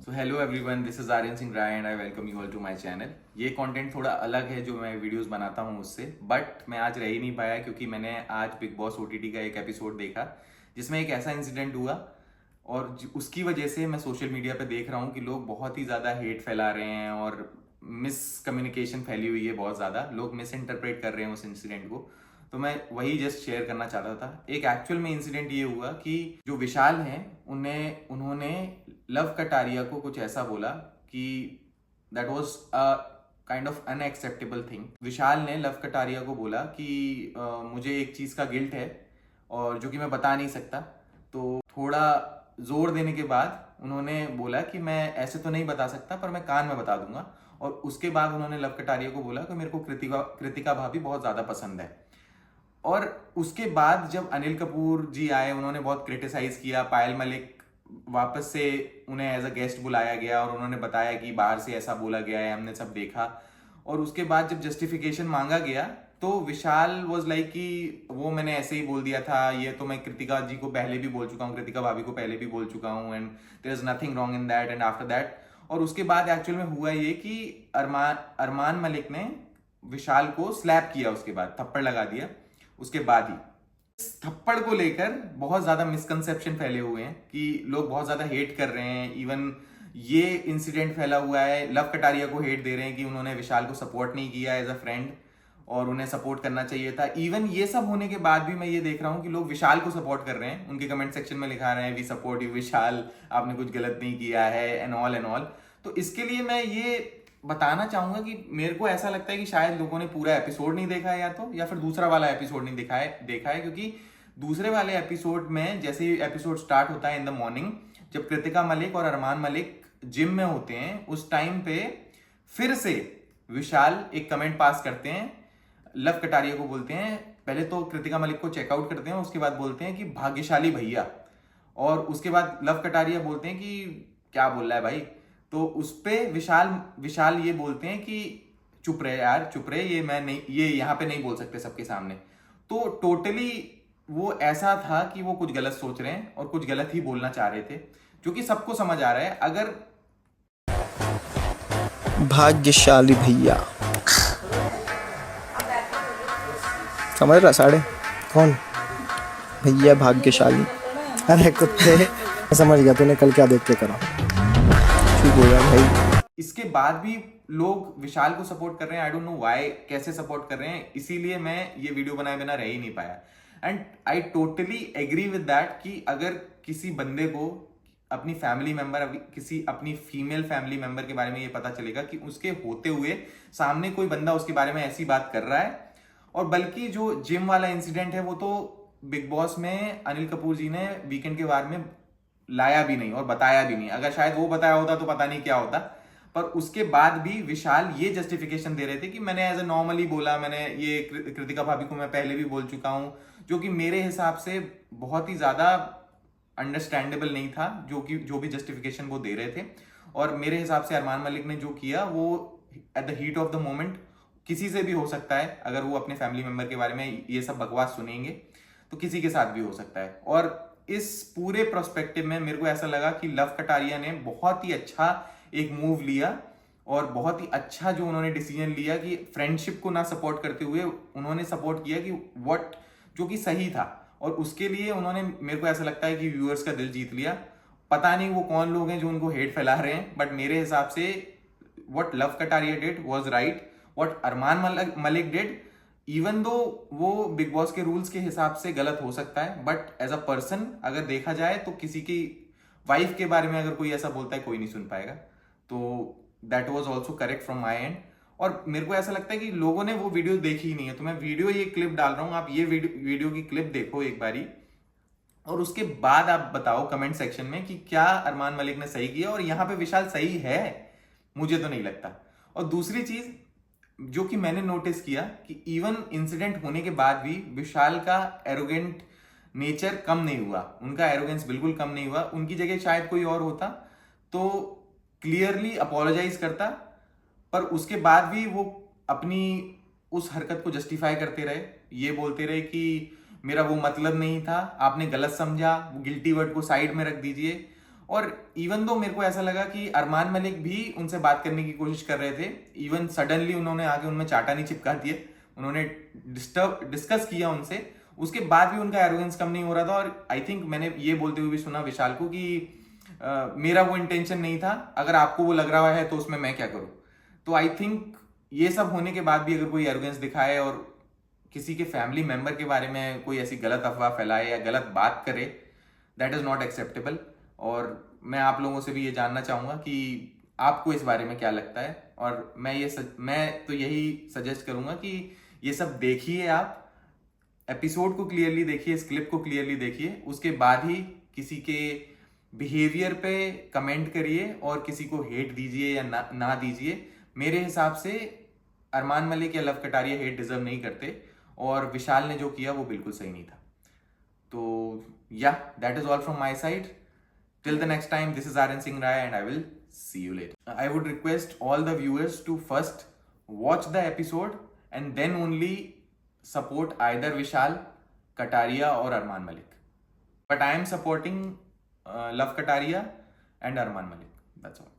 So hello everyone, this is Aryan Singh Rai and I welcome you all to my channel. ये content थोड़ा अलग है जो मैं वीडियोस बनाता हूँ उससे, बट मैं आज रह ही नहीं पाया क्योंकि मैंने आज बिग बॉस ओटीटी का एक एपिसोड देखा जिसमें एक ऐसा इंसिडेंट हुआ और उसकी वजह से मैं सोशल मीडिया पे देख रहा हूँ कि लोग बहुत ही ज़्यादा हेट फैला रहे हैं और मिस कम्युनिकेशन फैली हुई है। बहुत ज़्यादा लोग मिस इंटरप्रेट कर रहे हैं उस इंसिडेंट को। तो मैं वही जस्ट शेयर करना चाहता था। एक एक्चुअल में इंसिडेंट ये हुआ कि जो विशाल हैं उन्होंने लव कटारिया को कुछ ऐसा बोला कि that was a kind of unacceptable thing. Vishal ने लव कटारिया को बोला कि मुझे एक चीज़ का गिल्ट है और जो कि मैं बता नहीं सकता। तो थोड़ा जोर देने के बाद उन्होंने बोला कि मैं ऐसे तो नहीं बता सकता पर मैं कान में बता दूंगा। और उसके बाद उन्होंने लव कटारिया को बोला कि मेरे को कृतिका कृतिका भाभी बहुत ज़्यादा पसंद है। और उसके बाद जब अनिल कपूर जी आए उन्होंने बहुत क्रिटिसाइज किया। पायल मलिक वापस से उन्हें एज अ गेस्ट बुलाया गया और उन्होंने बताया कि बाहर से ऐसा बोला गया है, हमने सब देखा। और उसके बाद जब जस्टिफिकेशन मांगा गया तो विशाल वॉज लाइक कि वो मैंने ऐसे ही बोल दिया था, ये तो मैं कृतिका जी को पहले भी बोल चुका हूँ, कृतिका भाभी को पहले भी बोल चुका हूँ and there is nothing wrong in that and after that. और उसके बाद एक्चुअल में हुआ ये कि अरमान मलिक ने विशाल को स्लैप किया, उसके बाद थप्पड़ लगा दिया। उसके बाद ही इस थप्पड़ को लेकर बहुत ज्यादा मिसकंसेप्शन फैले हुए हैं कि लोग बहुत ज्यादा हेट कर रहे हैं। इवन ये इंसिडेंट फैला हुआ है, लव कटारिया को हेट दे रहे हैं कि उन्होंने विशाल को सपोर्ट नहीं किया एज अ फ्रेंड और उन्हें सपोर्ट करना चाहिए था। इवन ये सब होने के बाद भी मैं ये देख रहा हूँ कि लोग विशाल को सपोर्ट कर रहे हैं, उनके कमेंट सेक्शन में लिखा रहे हैं वी सपोर्ट यू विशाल, आपने कुछ गलत नहीं किया है एंड ऑल एंड ऑल। तो इसके लिए मैं ये बताना चाहूंगा कि मेरे को ऐसा लगता है कि शायद लोगों ने पूरा एपिसोड नहीं देखा है या फिर दूसरा वाला एपिसोड नहीं देखा है क्योंकि दूसरे वाले एपिसोड में जैसे ही एपिसोड स्टार्ट होता है इन द मॉर्निंग, जब कृतिका मलिक और अरमान मलिक जिम में होते हैं उस टाइम पे फिर से विशाल एक कमेंट पास करते हैं, लव कटारिया को बोलते हैं। पहले तो कृतिका मलिक को चेकआउट करते हैं, उसके बाद बोलते हैं कि भाग्यशाली भैया। और उसके बाद लव कटारिया बोलते हैं कि क्या बोल रहा है भाई। तो उस पे विशाल विशाल ये बोलते हैं कि चुप रहे यार, चुप रहे, ये मैं नहीं, ये यहाँ पे नहीं बोल सकते सबके सामने। तो टोटली वो ऐसा था कि वो कुछ गलत सोच रहे हैं और कुछ गलत ही बोलना चाह रहे थे, जो कि सबको समझ आ रहा है। अगर भाग्यशाली भैया समझ रहा साढ़े कौन भैया भाग्यशाली। अरे कुत्ते मैं समझ गया तूने कल क्या देख के करा। चुप हो गया भाई। इसके बाद भी लोग विशाल को सपोर्ट कर रहे हैं। आई डोंट नो व्हाई, कैसे सपोर्ट कर रहे हैं, इसीलिए मैं ये वीडियो बनाए बिना रह ही नहीं पाया। And I totally agree with that कि अगर किसी बंदे को अपनी फैमिली मेंबर, किसी अपनी फीमेल फैमिली मेंबर के बारे में ये पता चलेगा कि उसके होते हुए सामने कोई बंदा उसके बारे में ऐसी बात कर रहा है। और बल्कि जो जिम वाला इंसिडेंट है वो तो बिग बॉस में अनिल कपूर जी ने वीकेंड के बारे में लाया भी नहीं और बताया भी नहीं। अगर शायद वो बताया होता तो पता नहीं क्या होता। पर उसके बाद भी विशाल ये जस्टिफिकेशन दे रहे थे कि मैंने एज ए नॉर्मली बोला, मैंने ये कृतिका भाभी को मैं पहले भी बोल चुका हूं, जो कि मेरे हिसाब से बहुत ही ज्यादा अंडरस्टैंडेबल नहीं था, जो भी जस्टिफिकेशन वो दे रहे थे। और मेरे हिसाब से अरमान मलिक ने जो किया वो at the heat of the moment किसी से भी हो सकता है। अगर वो अपने फैमिली मेंबर के बारे में ये सब बकवास सुनेंगे तो किसी के साथ भी हो सकता है। और इस पूरे प्रोस्पेक्टिव में मेरे को ऐसा लगा कि लव कटारिया ने बहुत ही अच्छा एक मूव लिया और बहुत ही अच्छा जो उन्होंने डिसीजन लिया कि फ्रेंडशिप को ना सपोर्ट करते हुए उन्होंने सपोर्ट किया कि व्हाट जो कि सही था। और उसके लिए उन्होंने, मेरे को ऐसा लगता है कि व्यूअर्स का दिल जीत लिया। पता नहीं वो कौन लोग हैं जो उनको हेट फैला रहे हैं, बट मेरे हिसाब से what Love Kataria did was right, what Armaan Malik did, even though वो बिग बॉस के रूल्स के हिसाब से गलत हो सकता है, बट एज अ पर्सन अगर देखा जाए तो किसी की वाइफ के बारे में अगर कोई ऐसा बोलता है कोई नहीं सुन पाएगा। तो that was also correct from my and. और मेरे को ऐसा लगता है कि लोगों ने वो वीडियो देखी ही नहीं है, तो मैं वीडियो ये क्लिप डाल रहा हूं, आप ये वीडियो की क्लिप देखो एक बारी और उसके बाद आप बताओ कमेंट सेक्शन में कि क्या अरमान मलिक ने सही किया और यहां पे विशाल सही है। मुझे तो नहीं लगता। और दूसरी चीज जो कि मैंने नोटिस किया कि इवन इंसिडेंट होने के बाद भी विशाल का एरोगेंट नेचर कम नहीं हुआ, उनका एरोगेंस बिल्कुल कम नहीं हुआ। उनकी जगह शायद कोई और होता तो क्लियरली अपोलोजाइज करता, पर उसके बाद भी वो अपनी उस हरकत को जस्टिफाई करते रहे, ये बोलते रहे कि मेरा वो मतलब नहीं था, आपने गलत समझा, वो गिल्टी वर्ड को साइड में रख दीजिए। और इवन दो मेरे को ऐसा लगा कि अरमान मलिक भी उनसे बात करने की कोशिश कर रहे थे, इवन सडनली उन्होंने आके उनमें चाटा नहीं चिपका दिए, उन्होंने डिस्कस किया उनसे, उसके बाद भी उनका एरोगेंस कम नहीं हो रहा था। और आई थिंक मैंने ये बोलते हुए भी सुना विशाल को कि मेरा वो इंटेंशन नहीं था, अगर आपको वो लग रहा है तो उसमें मैं क्या करूं। तो आई थिंक ये सब होने के बाद भी अगर कोई एरोगेंस दिखाए और किसी के फैमिली मेंबर के बारे में कोई ऐसी गलत अफवाह फैलाए या गलत बात करे, दैट इज नॉट एक्सेप्टेबल। और मैं आप लोगों से भी ये जानना चाहूंगा कि आपको इस बारे में क्या लगता है। और मैं तो यही सजेस्ट करूंगा कि ये सब देखिए, आप एपिसोड को क्लियरली देखिए, इस क्लिप को क्लियरली देखिए, उसके बाद ही किसी के बिहेवियर पे कमेंट करिए और किसी को हेट दीजिए या ना दीजिए। मेरे हिसाब से अरमान मलिक या लव कटारिया हेट डिजर्व नहीं करते, और विशाल ने जो किया वो बिल्कुल सही नहीं था। तो या that is all from my side. Till the next time, this is Aryan Singh Rai and I will see you later. I would request all the viewers to first watch the episode and then only support either Vishal Kataria or Arman Malik. But I am supporting Love Kataria and Arman Malik. That's all.